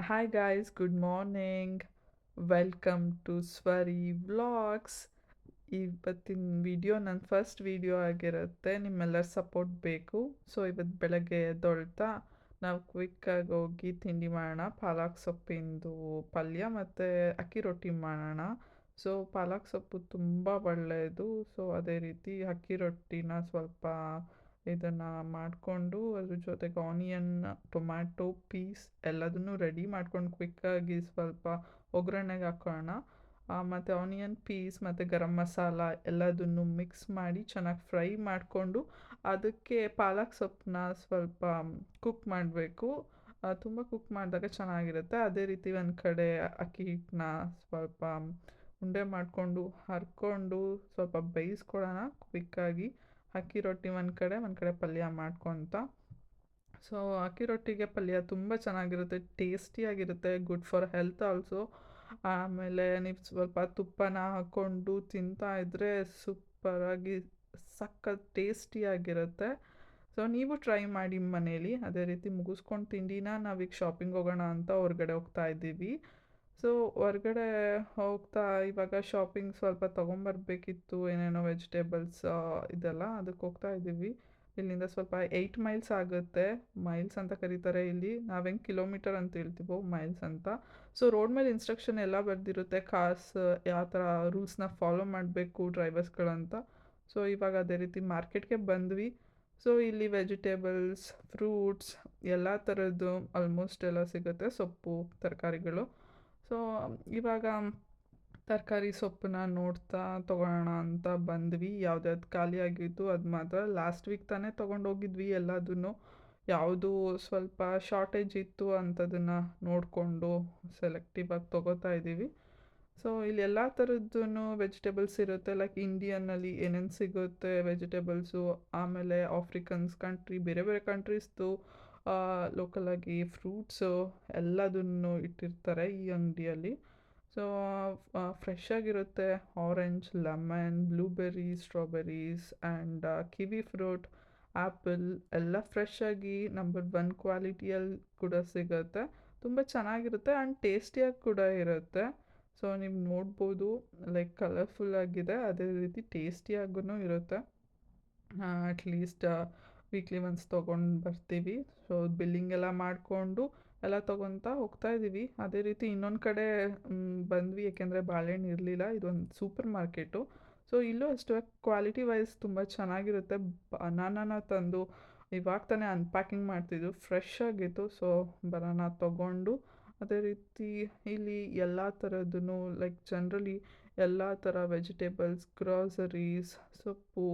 Hi guys, good morning. Welcome to Swari Vlogs. ಇವತ್ತಿನ video ನನ್ನ first video ಆಗಿರುತ್ತೆ. ನಿಮ್ಮೆಲ್ಲರ ಸಪೋರ್ಟ್ ಬೇಕು. ಸೊ ಇವತ್ತು ಬೆಳಗ್ಗೆ ಎದ್ದೊಳ್ತಾ ನಾವು ಕ್ವಿಕ್ಕಾಗಿ ಹೋಗಿ ತಿಂಡಿ ಮಾಡೋಣ. ಪಾಲಕ್ ಸೊಪ್ಪಿಂದು ಪಲ್ಯ ಮತ್ತು ಅಕ್ಕಿ ರೊಟ್ಟಿ ಮಾಡೋಣ. ಸೊ ಪಾಲಕ್ ಸೊಪ್ಪು ತುಂಬ ಒಳ್ಳೆಯದು. ಸೊ ಅದೇ ರೀತಿ ಅಕ್ಕಿ ರೊಟ್ಟಿನ ಸ್ವಲ್ಪ ಇದನ್ನು ಮಾಡಿಕೊಂಡು ಅದ್ರ ಜೊತೆಗೆ ಆನಿಯನ್, ಟೊಮ್ಯಾಟೊ, ಪೀಸ್ ಎಲ್ಲದನ್ನು ರೆಡಿ ಮಾಡ್ಕೊಂಡು ಕ್ವಿಕ್ಕಾಗಿ ಸ್ವಲ್ಪ ಒಗ್ಗರಣೆಗೆ ಹಾಕೋಣ. ಮತ್ತು ಆನಿಯನ್, ಪೀಸ್ ಮತ್ತು ಗರಂ ಮಸಾಲ ಎಲ್ಲದನ್ನು ಮಿಕ್ಸ್ ಮಾಡಿ ಚೆನ್ನಾಗಿ ಫ್ರೈ ಮಾಡಿಕೊಂಡು ಅದಕ್ಕೆ ಪಾಲಕ್ ಸೊಪ್ಪನ್ನ ಸ್ವಲ್ಪ ಕುಕ್ ಮಾಡಬೇಕು. ತುಂಬ ಕುಕ್ ಮಾಡಿದಾಗ ಚೆನ್ನಾಗಿರುತ್ತೆ. ಅದೇ ರೀತಿ ಒಂದು ಕಡೆ ಅಕ್ಕಿ ಹಿಟ್ಟನ್ನ ಸ್ವಲ್ಪ ಉಂಡೆ ಮಾಡಿಕೊಂಡು ಹರ್ಕೊಂಡು ಸ್ವಲ್ಪ ಬೇಯಿಸ್ಕೊಳ್ಳೋಣ ಕ್ವಿಕ್ಕಾಗಿ. ಅಕ್ಕಿ ರೊಟ್ಟಿ ಒಂದು ಕಡೆ ಪಲ್ಯ ಮಾಡ್ಕೊತ. ಸೊ ಅಕ್ಕಿ ರೊಟ್ಟಿಗೆ ಪಲ್ಯ ತುಂಬ ಚೆನ್ನಾಗಿರುತ್ತೆ, ಟೇಸ್ಟಿಯಾಗಿರುತ್ತೆ, ಗುಡ್ ಫಾರ್ ಹೆಲ್ತ್ ಆಲ್ಸೋ. ಆಮೇಲೆ ನೀವು ಸ್ವಲ್ಪ ತುಪ್ಪನ ಹಾಕ್ಕೊಂಡು ತಿಂತಾಯಿದ್ರೆ ಸೂಪರಾಗಿ ಸಖತ್ ಟೇಸ್ಟಿಯಾಗಿರುತ್ತೆ. ಸೊ ನೀವು ಟ್ರೈ ಮಾಡಿ ಮನೇಲಿ. ಅದೇ ರೀತಿ ಮುಗಿಸ್ಕೊಂಡು ತಿಂಡಿನ ನಾವೀಗ ಶಾಪಿಂಗ್ ಹೋಗೋಣ ಅಂತ ಹೊರಗಡೆ ಹೋಗ್ತಾ ಇದ್ದೀವಿ. ಸೊ ಹೊರಗಡೆ ಹೋಗ್ತಾ ಇವಾಗ ಶಾಪಿಂಗ್ ಸ್ವಲ್ಪ ತೊಗೊಂಬರ್ಬೇಕಿತ್ತು, ಏನೇನೋ ವೆಜಿಟೇಬಲ್ಸ್ ಇದೆಲ್ಲ, ಅದಕ್ಕೆ ಹೋಗ್ತಾ ಇದ್ದೀವಿ. ಇಲ್ಲಿಂದ ಸ್ವಲ್ಪ 8 ಮೈಲ್ಸ್ ಆಗುತ್ತೆ. ಮೈಲ್ಸ್ ಅಂತ ಕರೀತಾರೆ ಇಲ್ಲಿ, ನಾವೆಂಗೆ ಕಿಲೋಮೀಟರ್ ಅಂತ ಹೇಳ್ತೀವೋ ಮೈಲ್ಸ್ ಅಂತ. ಸೊ ರೋಡ್ ಮೇಲೆ ಇನ್ಸ್ಟ್ರಕ್ಷನ್ ಎಲ್ಲ ಬರೆದಿರುತ್ತೆ, ಕಾರ್ಸ್ ಯಾವ ಥರ ರೂಲ್ಸ್ನ ಫಾಲೋ ಮಾಡಬೇಕು ಡ್ರೈವರ್ಸ್ಗಳಂತ. ಸೊ ಇವಾಗ ಅದೇ ರೀತಿ ಮಾರ್ಕೆಟ್ಗೆ ಬಂದ್ವಿ. ಸೊ ಇಲ್ಲಿ ವೆಜಿಟೇಬಲ್ಸ್, ಫ್ರೂಟ್ಸ್ ಎಲ್ಲ ಥರದ್ದು ಆಲ್ಮೋಸ್ಟ್ ಎಲ್ಲ ಸಿಗುತ್ತೆ, ಸೊಪ್ಪು ತರಕಾರಿಗಳು. ಸೊ ಇವಾಗ ತರಕಾರಿ ಸೊಪ್ಪನ್ನ ನೋಡ್ತಾ ತೊಗೊಳ್ಳೋಣ ಅಂತ ಬಂದ್ವಿ. ಯಾವ್ದ್ಯಾವ್ದು ಖಾಲಿ ಆಗಿತ್ತು ಅದು ಮಾತ್ರ. ಲಾಸ್ಟ್ ವೀಕ್ ತಾನೇ ತೊಗೊಂಡೋಗಿದ್ವಿ ಎಲ್ಲದನ್ನು. ಯಾವುದು ಸ್ವಲ್ಪ ಶಾರ್ಟೇಜ್ ಇತ್ತು ಅಂಥದನ್ನು ನೋಡಿಕೊಂಡು ಸೆಲೆಕ್ಟಿವ್ ಆಗಿ ತೊಗೋತಾ ಇದ್ದೀವಿ. ಸೊ ಇಲ್ಲಿ ಎಲ್ಲ ಥರದ್ದು ವೆಜಿಟೇಬಲ್ಸ್ ಇರುತ್ತೆ. ಲೈಕ್ ಇಂಡಿಯನ್ನಲ್ಲಿ ಏನೇನು ಸಿಗುತ್ತೆ ವೆಜಿಟೇಬಲ್ಸು, ಆಮೇಲೆ ಆಫ್ರಿಕನ್ಸ್ ಕಂಟ್ರಿ, ಬೇರೆ ಬೇರೆ ಕಂಟ್ರೀಸ್ದು ಲೋಕಲಾಗಿ ಫ್ರೂಟ್ಸು ಎಲ್ಲದನ್ನು ಇಟ್ಟಿರ್ತಾರೆ ಈ ಅಂಗಡಿಯಲ್ಲಿ. ಸೊ ಫ್ರೆಶ್ ಆಗಿರುತ್ತೆ. Orange, lemon, blueberry, strawberries and kiwi fruit, apple ಎಲ್ಲ ಫ್ರೆಶ್ ಆಗಿ ನಂಬರ್ 1 ಕ್ವಾಲಿಟಿಯಲ್ಲಿ ಕೂಡ ಸಿಗುತ್ತೆ. ತುಂಬ ಚೆನ್ನಾಗಿರುತ್ತೆ ಆ್ಯಂಡ್ ಟೇಸ್ಟಿಯಾಗಿ ಕೂಡ ಇರುತ್ತೆ. ಸೊ ನೀವು ನೋಡ್ಬೋದು, ಲೈಕ್ ಕಲರ್ಫುಲ್ಲಾಗಿದೆ, ಅದೇ ರೀತಿ ಟೇಸ್ಟಿಯಾಗೂ ಇರುತ್ತೆ. ಅಟ್ಲೀಸ್ಟ್ ವೀಕ್ಲಿ ಒನ್ಸ್ ತೊಗೊಂಡು ಬರ್ತೀವಿ. ಸೊ ಬಿಲ್ಲಿಂಗ್ ಎಲ್ಲ ಮಾಡಿಕೊಂಡು ಎಲ್ಲ ತೊಗೊತಾ ಹೋಗ್ತಾ ಇದ್ದೀವಿ. ಅದೇ ರೀತಿ ಇನ್ನೊಂದು ಕಡೆ ಬಂದ್ವಿ, ಏಕೆಂದರೆ ಬಾಳೆಹಣ್ಣು ಇರಲಿಲ್ಲ. ಇದೊಂದು ಸೂಪರ್ ಮಾರ್ಕೆಟು. ಸೊ ಇಲ್ಲೂ ಅಷ್ಟೇ ಕ್ವಾಲಿಟಿ ವೈಸ್ ತುಂಬ ಚೆನ್ನಾಗಿರುತ್ತೆ. ಬನಾನಾನ ತಂದು ಇವಾಗ ತಾನೇ ಅನ್ಪ್ಯಾಕಿಂಗ್ ಮಾಡ್ತಿದ್ದು, ಫ್ರೆಶ್ ಆಗಿತ್ತು. ಸೊ ಬನಾನಾ ತೊಗೊಂಡು ಅದೇ ರೀತಿ ಇಲ್ಲಿ ಎಲ್ಲ ಥರದ್ದು ಲೈಕ್ ಜನರಲಿ ಎಲ್ಲ ಥರ ವೆಜಿಟೇಬಲ್ಸ್, ಗ್ರಾಸರೀಸ್, ಸೊಪ್ಪು,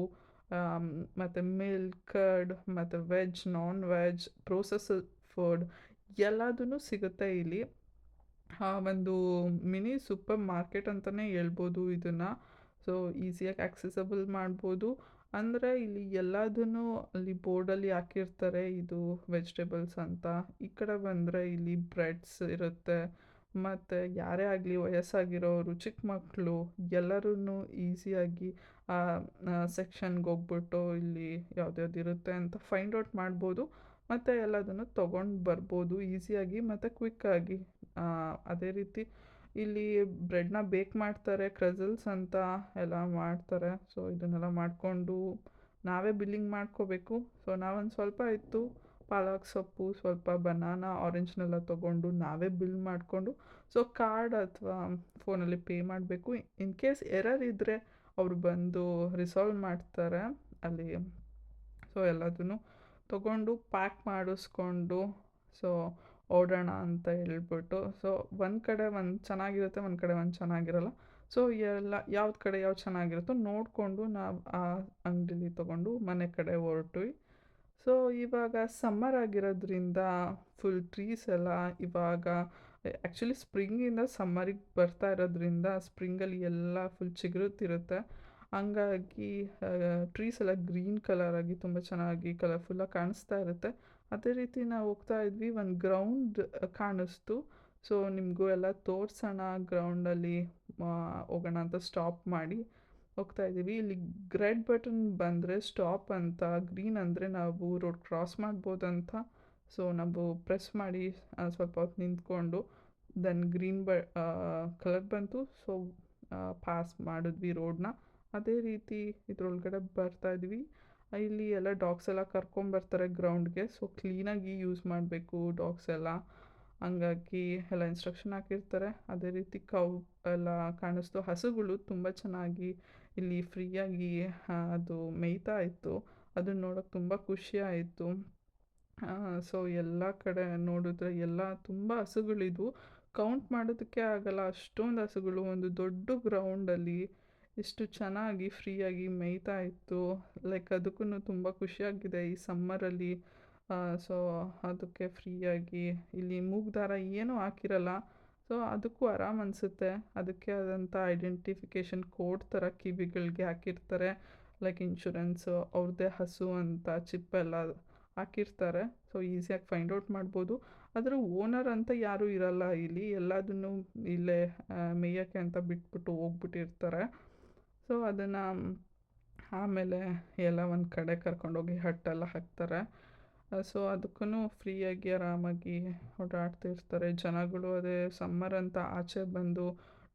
ಮತ್ತು ಮಿಲ್ಕ್, ಕರ್ಡ್, ಮತ್ತು veg, non veg, processed food ಎಲ್ಲದೂ ಸಿಗುತ್ತೆ ಇಲ್ಲಿ. ಒಂದು ಮಿನಿ ಸೂಪರ್ ಮಾರ್ಕೆಟ್ ಅಂತಲೇ ಹೇಳ್ಬೋದು ಇದನ್ನು. ಸೊ ಈಸಿಯಾಗಿ ಆಕ್ಸೆಸಬಲ್ ಮಾಡ್ಬೋದು. ಅಂದರೆ ಇಲ್ಲಿ ಎಲ್ಲದನ್ನು ಅಲ್ಲಿ ಬೋರ್ಡಲ್ಲಿ ಹಾಕಿರ್ತಾರೆ, ಇದು ವೆಜಿಟೇಬಲ್ಸ್ ಅಂತ. ಈ ಕಡೆ ಬಂದರೆ ಇಲ್ಲಿ ಬ್ರೆಡ್ಸ್ ಇರುತ್ತೆ. ಮತ್ತು ಯಾರೇ ಆಗಲಿ, ವಯಸ್ಸಾಗಿರೋರು, ಚಿಕ್ಕ ಮಕ್ಕಳು ಎಲ್ಲರೂ ಈಸಿಯಾಗಿ ಸೆಕ್ಷನ್ಗೆ ಹೋಗ್ಬಿಟ್ಟು ಇಲ್ಲಿ ಯಾವ್ದ್ಯಾವ್ದು ಇರುತ್ತೆ ಅಂತ ಫೈಂಡ್ ಔಟ್ ಮಾಡ್ಬೋದು. ಮತ್ತು ಎಲ್ಲದನ್ನು ತೊಗೊಂಡು ಬರ್ಬೋದು ಈಸಿಯಾಗಿ ಮತ್ತು ಕ್ವಿಕ್ಕಾಗಿ. ಅದೇ ರೀತಿ ಇಲ್ಲಿ ಬ್ರೆಡ್ನ ಬೇಕ್ ಮಾಡ್ತಾರೆ, ಕ್ರಸಲ್ಸ್ ಅಂತ ಎಲ್ಲ ಮಾಡ್ತಾರೆ. ಸೊ ಇದನ್ನೆಲ್ಲ ಮಾಡಿಕೊಂಡು ನಾವೇ ಬಿಲ್ಲಿಂಗ್ ಮಾಡ್ಕೋಬೇಕು. ಸೊ ನಾವೊಂದು ಸ್ವಲ್ಪ ಇತ್ತು ಪಾಲಕ್ ಸೊಪ್ಪು, ಸ್ವಲ್ಪ ಬನಾನಾ, ಆರೆಂಜ್ನೆಲ್ಲ ತೊಗೊಂಡು ನಾವೇ ಬಿಲ್ ಮಾಡಿಕೊಂಡು ಸೊ ಕಾರ್ಡ್ ಅಥವಾ ಫೋನಲ್ಲಿ ಪೇ ಮಾಡಬೇಕು. ಇನ್ ಕೇಸ್ ಎರರ್ ಇದ್ದರೆ ಅವರು ಬಂದು ರಿಸಾಲ್ವ್ ಮಾಡ್ತಾರೆ ಅಲ್ಲಿ. ಸೊ ಎಲ್ಲದನ್ನು ತೊಗೊಂಡು ಪ್ಯಾಕ್ ಮಾಡಿಸ್ಕೊಂಡು ಸೊ ಓಡೋಣ ಅಂತ ಹೇಳ್ಬಿಟ್ಟು. ಸೊ ಒಂದು ಕಡೆ ಒಂದು ಚೆನ್ನಾಗಿರುತ್ತೆ, ಒಂದು ಕಡೆ ಒಂದು ಚೆನ್ನಾಗಿರಲ್ಲ. ಸೊ ಎಲ್ಲ ಯಾವ್ದು ಕಡೆ ಯಾವ್ದು ಚೆನ್ನಾಗಿರುತ್ತೋ ನೋಡಿಕೊಂಡು ನಾವು ಆ ಅಂಗಡೀಲಿ ತೊಗೊಂಡು ಮನೆ ಕಡೆ ಹೊರಟ್ವಿ. ಸೊ ಇವಾಗ ಸಮ್ಮರ್ ಆಗಿರೋದ್ರಿಂದ ಫುಲ್ ಟ್ರೀಸ್ ಎಲ್ಲ ಇವಾಗ ಆ್ಯಕ್ಚುಲಿ ಸ್ಪ್ರಿಂಗಿಂದ ಸಮ್ಮರಿಗೆ ಬರ್ತಾ ಇರೋದ್ರಿಂದ ಸ್ಪ್ರಿಂಗಲ್ಲಿ ಎಲ್ಲ ಫುಲ್ ಚಿಗುರುತ್ತಿರುತ್ತೆ. ಹಂಗಾಗಿ ಟ್ರೀಸ್ ಎಲ್ಲ ಗ್ರೀನ್ ಕಲರಾಗಿ ತುಂಬ ಚೆನ್ನಾಗಿ ಕಲರ್ಫುಲ್ಲಾಗಿ ಕಾಣಿಸ್ತಾ ಇರುತ್ತೆ. ಅದೇ ರೀತಿ ನಾವು ಹೋಗ್ತಾ ಇದ್ವಿ, ಒಂದು ಗ್ರೌಂಡ್ ಕಾಣಿಸ್ತು. ಸೊ ನಿಮಗೂ ಎಲ್ಲ ತೋರಿಸೋಣ, ಗ್ರೌಂಡಲ್ಲಿ ಹೋಗೋಣ ಅಂತ ಸ್ಟಾಪ್ ಮಾಡಿ ಹೋಗ್ತಾ ಇದ್ದೀವಿ. ಇಲ್ಲಿ ರೆಡ್ ಬಟನ್ ಬಂದರೆ ಸ್ಟಾಪ್ ಅಂತ, ಗ್ರೀನ್ ಅಂದರೆ ನಾವು ರೋಡ್ ಕ್ರಾಸ್ ಮಾಡ್ಬೋದಂತ. ಸೊ ನಾವು ಪ್ರೆಸ್ ಮಾಡಿ ಸ್ವಲ್ಪ ಹೊತ್ತು ನಿಂತ್ಕೊಂಡು ದೆನ್ ಗ್ರೀನ್ ಕಲರ್ ಬಂತು. ಸೊ ಪಾಸ್ ಮಾಡಿದ್ವಿ ರೋಡನ್ನ. ಅದೇ ರೀತಿ ಇದ್ರೊಳಗಡೆ ಬರ್ತಾ ಇದ್ವಿ. ಇಲ್ಲಿ ಎಲ್ಲ ಡಾಗ್ಸ್ ಎಲ್ಲ ಕರ್ಕೊಂಬರ್ತಾರೆ ಗ್ರೌಂಡ್ಗೆ. ಸೊ ಕ್ಲೀನಾಗಿ ಯೂಸ್ ಮಾಡಬೇಕು ಡಾಗ್ಸ್ ಎಲ್ಲ. ಹಂಗಾಗಿ ಎಲ್ಲ ಇನ್ಸ್ಟ್ರಕ್ಷನ್ ಹಾಕಿರ್ತಾರೆ. ಅದೇ ರೀತಿ ಕೌ ಎಲ್ಲ ಕಾಣಿಸ್ತು. ಹಸುಗಳು ತುಂಬ ಚೆನ್ನಾಗಿ ಇಲ್ಲಿ ಫ್ರೀಯಾಗಿ ಅದು ಮೇಯ್ತಾ ಇತ್ತು. ಅದನ್ನ ನೋಡೋಕೆ ತುಂಬ ಖುಷಿ ಆಯಿತು. ಸೊ ಎಲ್ಲ ಕಡೆ ನೋಡಿದ್ರೆ ಎಲ್ಲ ತುಂಬ ಹಸುಗಳಿದ್ವು. ಕೌಂಟ್ ಮಾಡೋದಕ್ಕೆ ಆಗಲ್ಲ, ಅಷ್ಟೊಂದು ಹಸುಗಳು ಒಂದು ದೊಡ್ಡ ಗ್ರೌಂಡಲ್ಲಿ ಎಷ್ಟು ಚೆನ್ನಾಗಿ ಫ್ರೀಯಾಗಿ ಮೇಯ್ತಾ ಇತ್ತು. ಲೈಕ್ ಅದಕ್ಕೂ ತುಂಬ ಖುಷಿಯಾಗಿದೆ ಈ ಸಮ್ಮರಲ್ಲಿ. ಸೊ ಅದಕ್ಕೆ ಫ್ರೀಯಾಗಿ ಇಲ್ಲಿ ಮೂಗ್ದಾರ ಏನೂ ಹಾಕಿರಲ್ಲ. ಸೊ ಅದಕ್ಕೂ ಆರಾಮ್ ಅನಿಸುತ್ತೆ. ಅದಕ್ಕೆ ಆದಂಥ ಐಡೆಂಟಿಫಿಕೇಷನ್ ಕೋಡ್ ಥರ ಕಿವಿಗಳಿಗೆ ಹಾಕಿರ್ತಾರೆ. ಲೈಕ್ ಇನ್ಶೂರೆನ್ಸು ಅವ್ರದ್ದೇ ಹಸು ಅಂತ ಚಿಪ್ಪೆಲ್ಲ ಹಾಕಿರ್ತಾರೆ. ಸೊ ಈಸಿಯಾಗಿ ಫೈಂಡ್ ಔಟ್ ಮಾಡ್ಬೋದು. ಅದರ ಓನರ್ ಅಂತ ಯಾರೂ ಇರಲ್ಲ ಇಲ್ಲಿ. ಎಲ್ಲದನ್ನು ಇಲ್ಲೇ ಮೇಯೋಕ್ಕೆ ಅಂತ ಬಿಟ್ಬಿಟ್ಟು ಹೋಗ್ಬಿಟ್ಟಿರ್ತಾರೆ. ಸೊ ಅದನ್ನು ಆಮೇಲೆ ಎಲ್ಲ ಒಂದು ಕಡೆ ಕರ್ಕೊಂಡೋಗಿ ಹಟ್ಟೆಲ್ಲ ಹಾಕ್ತಾರೆ. ಸೊ ಅದಕ್ಕೂ ಫ್ರೀಯಾಗಿ ಆರಾಮಾಗಿ ಓಡಾಡ್ತಿರ್ತಾರೆ ಜನಗಳು. ಅದೇ ಸಮ್ಮರ್ ಅಂತ ಆಚೆ ಬಂದು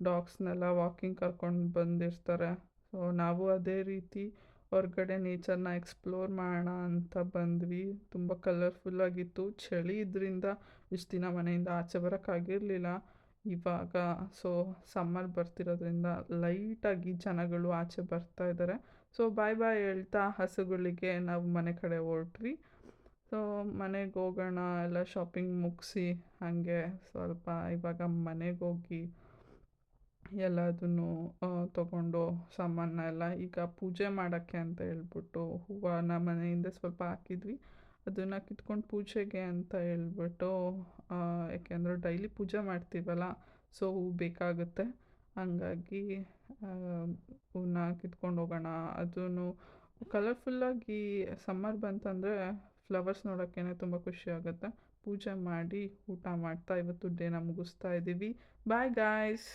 ಡಾಗ್ಸ್ನೆಲ್ಲ ವಾಕಿಂಗ್ ಕರ್ಕೊಂಡು ಬಂದಿರ್ತಾರೆ. ಸೊ ನಾವು ಅದೇ ರೀತಿ ಹೊರಗಡೆ ನೇಚರ್ನ ಎಕ್ಸ್ಪ್ಲೋರ್ ಮಾಡೋಣ ಅಂತ ಬಂದ್ವಿ. ತುಂಬ ಕಲರ್ಫುಲ್ಲಾಗಿತ್ತು. ಚಳಿ ಇದರಿಂದ ಇಷ್ಟು ದಿನ ಮನೆಯಿಂದ ಆಚೆ ಬರೋಕ್ಕಾಗಿರಲಿಲ್ಲ. ಇವಾಗ ಸೊ ಸಮ್ಮರ್ ಬರ್ತಿರೋದ್ರಿಂದ ಲೈಟಾಗಿ ಜನಗಳು ಆಚೆ ಬರ್ತಾ ಇದ್ದಾರೆ. ಸೊ ಬಾಯ್ ಬಾಯ್ ಹೇಳ್ತಾ ಹಸುಗಳಿಗೆ ನಾವು ಮನೆ ಕಡೆ ಹೊರಟ್ವಿ. ಸೊ ಮನೆಗೆ ಹೋಗೋಣ, ಎಲ್ಲ ಶಾಪಿಂಗ್ ಮುಗಿಸಿ ಹಾಗೆ ಸ್ವಲ್ಪ ಇವಾಗ ಮನೆಗೆ ಹೋಗಿ ಎಲ್ಲದನ್ನು ತೊಗೊಂಡು ಸಾಮಾನ ಎಲ್ಲ ಈಗ ಪೂಜೆ ಮಾಡೋಕ್ಕೆ ಅಂತ ಹೇಳ್ಬಿಟ್ಟು ಹೂವನ್ನ ಮನೆಯಿಂದ ಸ್ವಲ್ಪ ಹಾಕಿದ್ವಿ. ಅದನ್ನು ಕಿತ್ಕೊಂಡು ಪೂಜೆಗೆ ಅಂತ ಹೇಳ್ಬಿಟ್ಟು, ಯಾಕೆಂದರೆ ಡೈಲಿ ಪೂಜೆ ಮಾಡ್ತೀವಲ್ಲ, ಸೊ ಹೂ ಬೇಕಾಗುತ್ತೆ. ಹಂಗಾಗಿ ಹೂವನ್ನ ಕಿತ್ಕೊಂಡು ಹೋಗೋಣ. ಅದೂ ಕಲರ್ಫುಲ್ಲಾಗಿ ಸಮ್ಮರ್ ಬಂತಂದರೆ ಫ್ಲವರ್ಸ್ ನೋಡೋಕ್ಕೇ ತುಂಬ ಖುಷಿ ಆಗುತ್ತೆ. ಪೂಜೆ ಮಾಡಿ ಊಟ ಮಾಡ್ತಾ ಇವತ್ತು ಡೇನ ಮುಗಿಸ್ತಾ ಇದ್ದೀವಿ. Bye guys.